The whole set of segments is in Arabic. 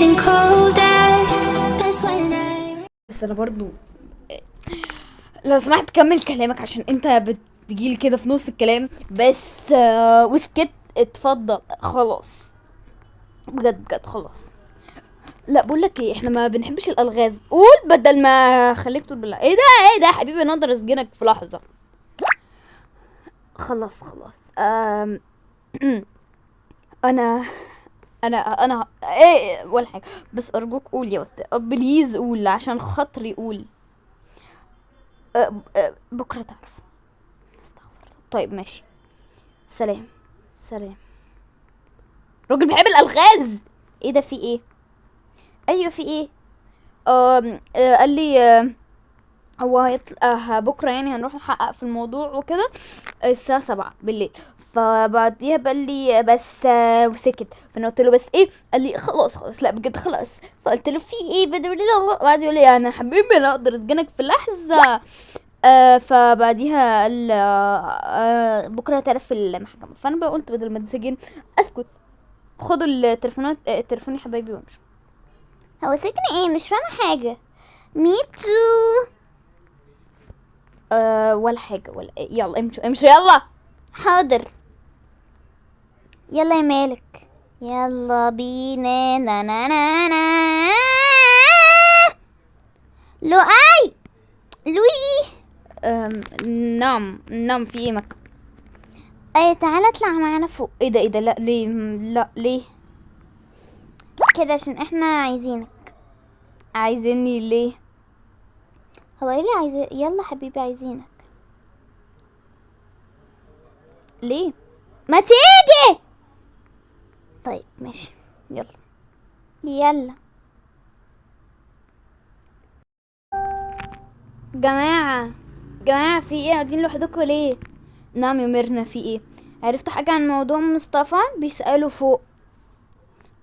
getting colder. That's when I بس انا برضو لو سمحت كمل كلامك عشان انت بتجيلي كده في نص الكلام بس وسكت. اتفضل خلاص، بجد بجد خلاص. لا بقول لك ايه، احنا ما بنحبش الالغاز. قول بدل ما خليك تقول بالله. ايه ده ايه ده يا حبيبي، انا اقدر اسجنك في لحظه. خلاص خلاص. انا انا ايه ولا حاجه، بس ارجوك قول يا استاذ، بليز قول عشان خاطري قول. بكره تعرف. استغفر الله. طيب ماشي، سلام. سلام. راجل بيحب الالغاز. ايه ده، في ايه؟ ايوه في ايه؟ قال لي هو هيطلع بكره، يعني هنروح نحقق في الموضوع وكده الساعه 7 بالليل. فبعديها قال لي بس وسكت. فانا قلت له بس ايه؟ قال لي خلاص خلاص، لا بجد خلاص. فقلت له في ايه بدل الله؟ بعد يقول لي انا حبيبي انا اقدر اسجنك في لحظه. فبعديها قال بكره هتعرف في المحكمه. فانا بقى قلت بدل ما تسجن اسكت. خدوا التليفونات، التليفون يا حبايبي وامشوا. هو سجن ايه؟ مش فاهمه حاجه. ميتو. ولا حاجه ولا إيه. يلا امشوا امشوا يلا. حاضر. يلا يا مالك، يلا بينا. نا نا نا نا. لؤي. لوي. نعم نعم، في ايه مك؟ تعالى اطلع معانا فوق. ايه ده ايه ده، لا ليه؟ لا ليه؟ كده عشان احنا عايزينك. عايزيني ليه؟ هو ايه اللي عايزة؟ يلا حبيبي عايزينك. ليه؟ ما تيجي. طيب ماشي، يلا يلا. جماعه جماعه في ايه؟ قاعدين لوحدكم ليه؟ نعم يا ميرنا، في ايه؟ عرفت حاجه عن موضوع مصطفى؟ بيسالوا فوق.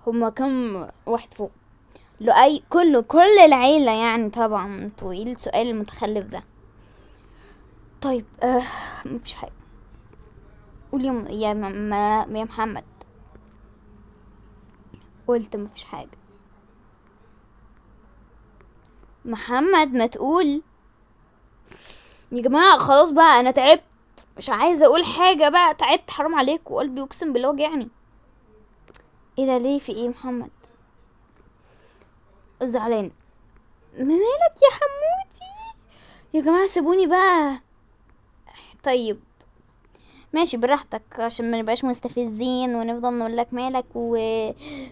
هما كم واحد فوق؟ لؤي كله، كل العيله يعني. طبعا طويل السؤال المتخلف ده. طيب مفيش حاجه. قول يا محمد. قلت مفيش حاجه. محمد ما تقول. يا جماعه خلاص بقى، انا تعبت. مش عايزه اقول حاجه بقى، تعبت حرام عليكم، قلبي اقسم بالله وجعني. ايه ده ليه؟ في ايه محمد؟ زعلان؟ مالك يا حمودي؟ يا جماعه سيبوني بقى. طيب ماشي براحتك، عشان ما نبقاش مستفزين ونفضل نقول لك مالك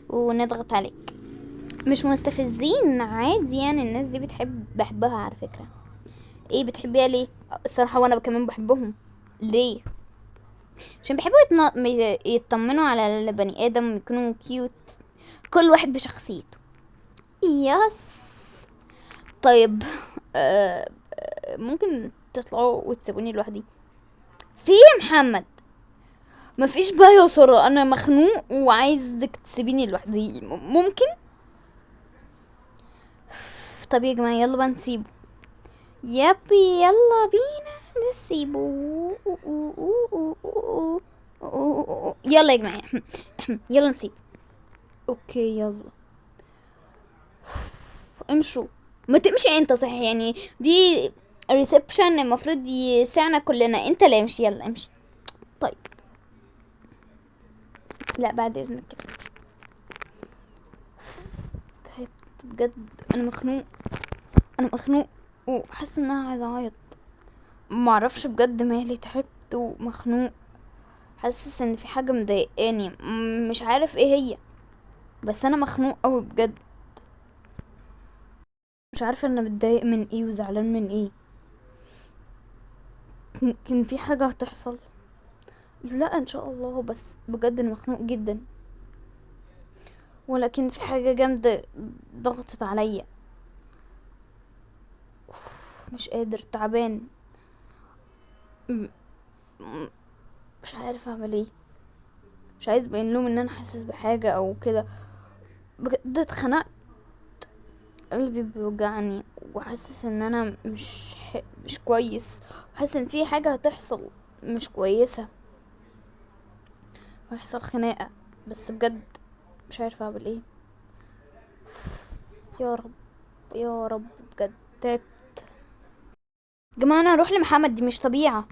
ونضغط عليك. مش مستفزين، عادي يعني. الناس دي بحبها على فكره. ايه بتحبيها ليه؟ الصراحه وانا كمان بحبهم. ليه؟ عشان بيحبوا يطمنوا على البني ادم، يكونوا كيوت، كل واحد بشخصيته. يس. طيب ممكن تطلعوا وتسيبوني لوحدي؟ في يا محمد؟ مفيش بقى يا سارة، انا مخنوق وعايزك تسيبيني لوحدي. ممكن؟ طب يا جماعة يلا بقى نسيبه. يابي يلا بينا نسيبه. يلا يا جماعة يلا نسيب. اوكي يلا امشوا. ما تمشي انت صحيح، يعني دي ريسبشن المفروض يسعنا كلنا، انت لا امشي. يلا امشي. طيب لا بعد اذنك كده. تعبت بجد، انا مخنوق. انا مخنوق وحاسه ان انا عايزه اعيط. معرفش بجد مالي، تعبت ومخنوق. حاسس ان في حاجه مضايقاني، مش عارف ايه هي، بس انا مخنوق قوي بجد. مش عارفه انا متضايق من ايه وزعلان من ايه. كان في حاجه هتحصل. لا ان شاء الله، بس بجد انا مخنوق جدا. ولكن في حاجه جامده ضغطت عليا. مش قادر، تعبان. م- م- مش عارف اعمل ايه. مش عايز ابين لهم ان انا حاسس بحاجه او كده. بجد اتخنقت، قلبي بيوجعني وحاسس ان انا مش كويس، وحاسس ان في حاجه هتحصل مش كويسه، وهيحصل خناقه. بس بجد مش عارفه اعمل ايه. يا رب يا رب بجد تعبت. جماعة انا اروح لمحمد دي مش طبيعة.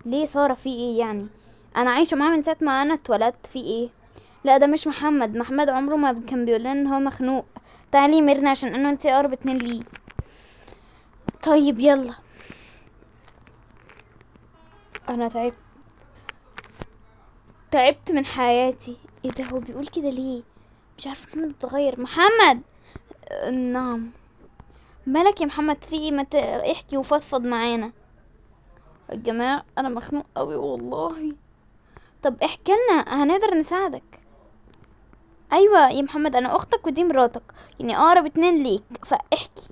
ليه سارة في ايه يعني؟ انا عايشة معاه من ساعة ما انا اتولدت، في ايه؟ لا ده مش محمد. محمد عمره ما كان بيقول لنا ان هو مخنوق. تعالي ميرنا عشان انا وانتي اقرب اتنين ليه. طيب يلا. انا تعبت من حياتي. ايه ده هو بيقول كده ليه؟ مش عارفه محمد اتغير. محمد. نعم. مالك يا محمد في ايه؟ ما احكي وفضفض معانا. يا جماعه انا مخنوق قوي والله. طب احكي لنا هنقدر نساعدك. ايوه يا محمد انا اختك ودي مراتك، يعني اقرب اتنين ليك، فاحكي.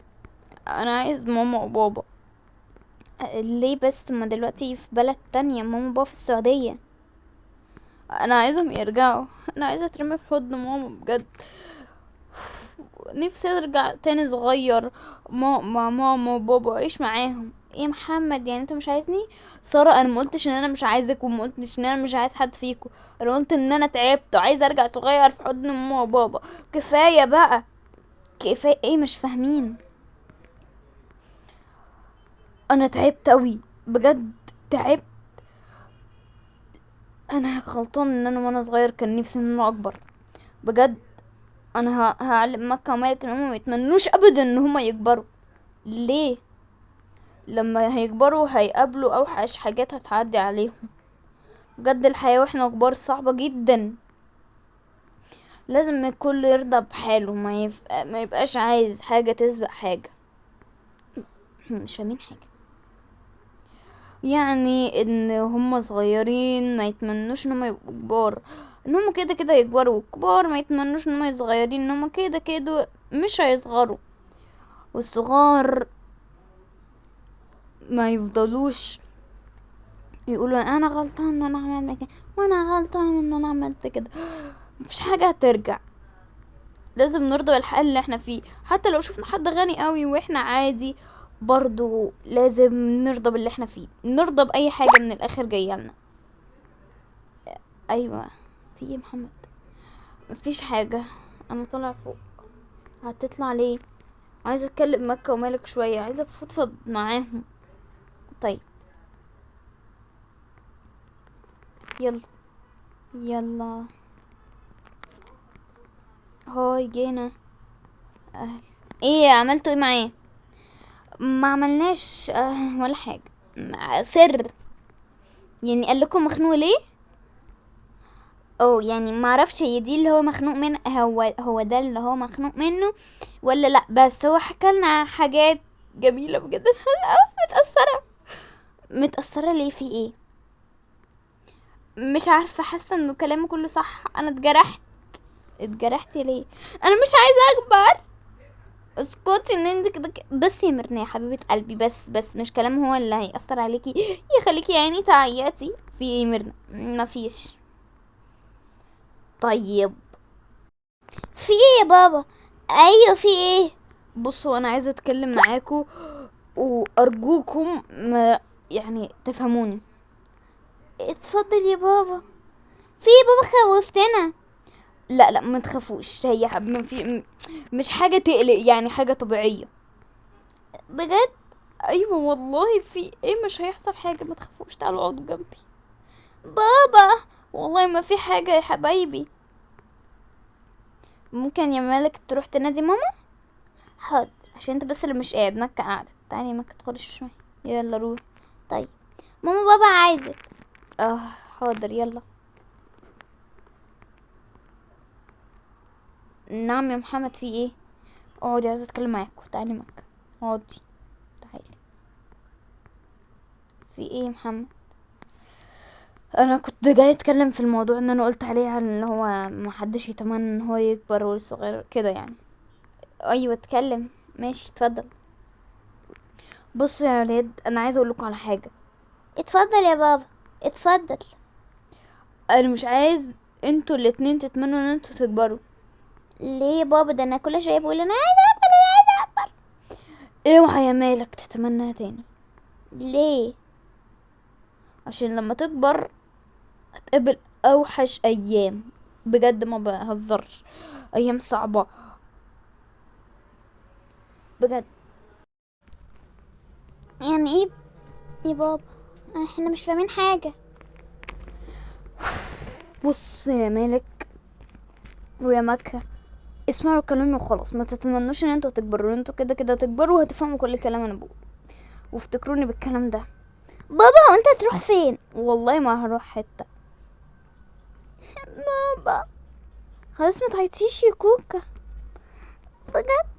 انا عايز ماما وبابا. ليه بس؟ ما دلوقتي في بلد تانية، ماما وبابا في السعودية. انا عايزهم يرجعوا. انا عايزة اترمي في حضن ماما بجد. نفسي ارجع تاني صغير مع ماما وبابا اعيش معاهم. ايه يا محمد يعني انت مش عايزني؟ سارة انا ما قلتش ان انا مش عايزك وما قلتش ان انا مش عايز حد فيكم. انا قلت ان انا تعبت وعايزه ارجع صغير في حضن ماما وبابا. كفايه بقى. كفايه ايه مش فاهمين؟ انا تعبت قوي بجد. تعبت. انا غلطان ان انا وانا صغير كان نفسي ان انا اكبر بجد. انا هعلم مكة ومالك ان هم ما يتمنوش ابدا ان هم يكبروا. ليه؟ لما هيكبروا هيقابلوا اوحش حاجات هتعدي عليهم بجد. الحياة واحنا كبار صعبة جدا. لازم الكل يرضى بحاله، ما يبقاش عايز حاجة تسبق حاجة. مش فاهمين حاجة. يعني ان هم صغيرين ما يتمنوش ان هم يبقوا كبار، ان هم كده كده يكبروا، والكبار ما يتمنوش ان هم صغيرين، ان هم كده كده مش هيصغروا، والصغار ما يفضلوش يقولوا انا غلطان ان انا عملت كده وانا غلطان ان انا عملت كده. مفيش حاجة هترجع. لازم نرضى بالحال اللي احنا فيه، حتى لو شفنا حد غني قوي واحنا عادي برضو لازم نرضى باللي احنا فيه، نرضى بأي حاجة من الآخر جاية لنا. ايوه. في ايه يا محمد؟ مفيش حاجة. انا طالع فوق. هتطلع ليه؟ عايزة اتكلم مكة ومالك شوية، عايزة افضفض معاهم. طيب يلا يلا. هاي جينا. اهل. ايه عملتوا ايه معاه؟ ما عملناش ولا حاجة. سر. يعني قال لكم مخنوق ليه؟ او يعني ما اعرفش هي دي اللي هو مخنوق من هو ده اللي هو مخنوق منه ولا لا، بس هو حكى لنا حاجات جميلة بجد. متأثرة. متأثرة ليه؟ في ايه؟ مش عارفة، حاسة انه كلامه كله صح. انا اتجرحت. اتجرحتي ليه؟ انا مش عايزة اكبر. اسكتي ان انت كده بس يا مرنا يا حبيبة قلبي، بس مش كلام هو اللي هيأثر عليكي يخليكي يعني تعيطي. في ايه مرنا؟ مفيش. طيب في ايه يا بابا؟ ايوه في ايه؟ بصوا انا عايزة اتكلم معاكم وارجوكم ما يعني تفهموني. اتفضل يا بابا. في ايه بابا؟ خوفتنا. لا لا ما تخافوش، هي ما في مش حاجة تقلق، يعني حاجة طبيعية بجد؟ ايوه والله. في ايه؟ مش هيحصل حاجة، ما تخافوش. تعالوا اقعدوا جنبي. بابا. والله ما في حاجة يا حبايبي. ممكن يا مالك تروح تنادي ماما؟ حاضر، عشان انت بس اللي مش قاعد. مكة قاعدة. تعالي يا مكة تدخلي شوية. يلا روح. طيب ماما بابا عايزك. اه حاضر يلا. نعم يا محمد في ايه؟ اقعدي عايزة اتكلم معاكوا. تعالي مكة اقعدي. تعالي. في ايه يا محمد؟ انا كنت جاي اتكلم في الموضوع ان انا قلت عليه ان هو محدش يتمنى ان هو يكبر والصغير كده يعني. ايوه اتكلم. ماشي اتفضل. بصوا يا ولاد انا عايزه اقول لكم على حاجه. اتفضل يا بابا. اتفضل. انا مش عايز انتوا الاتنين تتمنوا ان انتوا تكبروا. ليه يا بابا؟ ده انا كل شويه بقول انا عايزه اكبر انا عايزه اكبر. اوعى يا مالك تتمناها تاني. ليه؟ عشان لما تكبر هتقابل اوحش ايام بجد، ما بهزرش. ايام صعبه. بجد. يعني ايه يا بابا؟ احنا مش فاهمين حاجة. بص يا مالك ويا مكة، اسمعوا كلامي وخلاص، ما تتمنوش ان انتوا تكبروا، انتوا كده كده تكبروا وهتفهموا كل كلام انا بقول، وافتكروني بالكلام ده. بابا هو انت هتروح فين؟ والله ما هروح حتة. بابا خلاص ما تعيطيش يا كوكا، بجد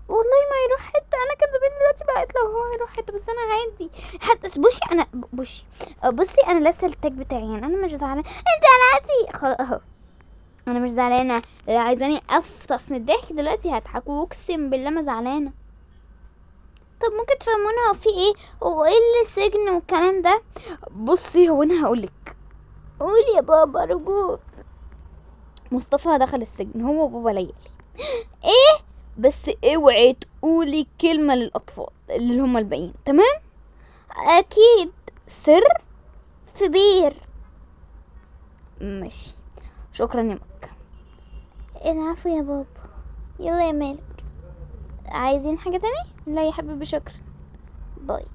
والله ما يروح حتة. انا كده بين دلوقتي بعت لو هو هيروح حتة، بس انا عادي. حتى بصي انا بصي انا لابسه التاج بتاعي، يعني انا مش زعلانه. انت قلعتي خلاص اهو، انا مش زعلانه. اللي عايزاني افطس من الضحك دلوقتي هضحك، واقسم بالله ما زعلانه. طب ممكن تفهمونا هو في ايه وايه اللي سجن والكلام ده؟ بصي هو انا هقولك. قول يا بابا رجوك. مصطفى دخل السجن هو وبابا ليلي. ايه؟ بس اوعي تقولي كلمه للاطفال اللي هم الباقيين، تمام؟ اكيد. سر. في بير. ماشي، شكرا يا مكة. العفو يا بابا. يلا يا مالك، عايزين حاجة تاني؟ لا يا حبيبي شكرا. باي.